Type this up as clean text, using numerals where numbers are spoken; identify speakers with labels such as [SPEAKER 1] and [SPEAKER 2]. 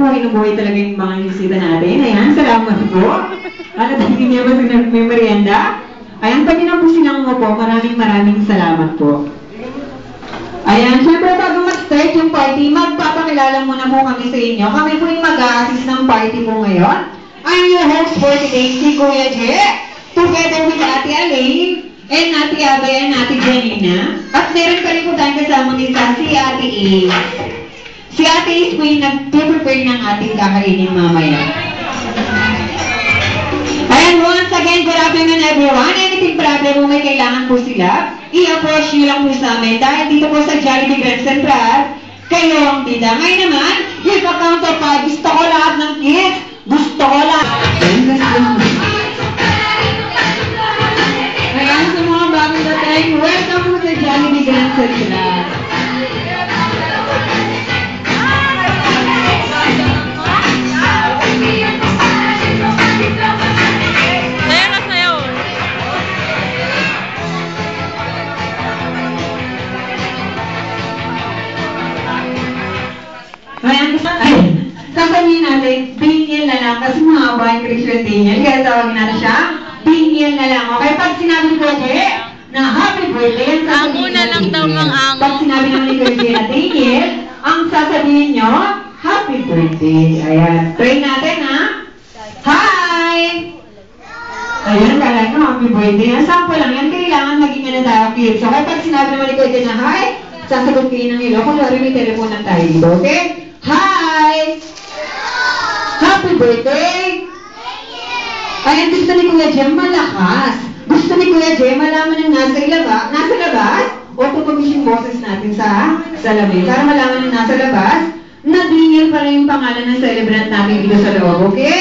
[SPEAKER 1] buhay na buhay talaga yung mga bisita natin. Ayan, salamat po. Ano, hindi niya ba may merienda? Ayan, pwede na po silang mo po. Maraming salamat po. Ayan, syempre bago mag-start yung party, magpapakilala muna po kami sa inyo. Kami po yung mag-a-assist ng party po ngayon. I'm your host for today, si Kuya Je, together with Ate Elaine, and Ate Abay, and Ate Janina. At meron pa rin po tayong kasama isa, si Ate A. Si Ate Ace po yung nag-prepare ng ating kakainin mamaya. Ayan, once again, good afternoon everyone. Anything problem mo may kailangan po sila, i-approach nyo lang po sa amin. Dahil dito po sa Jollibee Grand Central, kayo ang bida. Ngayon naman, if a count of 5, gusto ko lahat ng kids. Gusto ko lahat. Ayan, sa mga bagong dating, welcome po sa Jollibee Grand Central. Ayan, sasabihin natin, Daniel na lang, kasi mahaba yung Christian Daniel, kaya tawagin natin siya, Daniel na lang. Okay, pag sinabi ko na happy birthday, ang una lang daw mang ang. Pag sinabi naman ni Christian na Daniel, ang sasabihin nyo, happy birthday. Ayan, try natin ha. Hi! Ayan, kala nyo, happy birthday. Ang sample lang yan, kailangan maging ano tayo, kids. Okay, pag sinabi naman ni Christian na hi, sasagot kayo ng ilo, kung may teleponan tayo dito, okay? Hi! Happy birthday! Ayan, gusto ni Kuya Jem malakas. Gusto ni Kuya Jem malaman ng nasa labas, o tutugisin yung boses natin sa salamin para malaman ng nasa labas na Daniel pa rin yung pangalan ng celebrant natin dito sa loob, okay?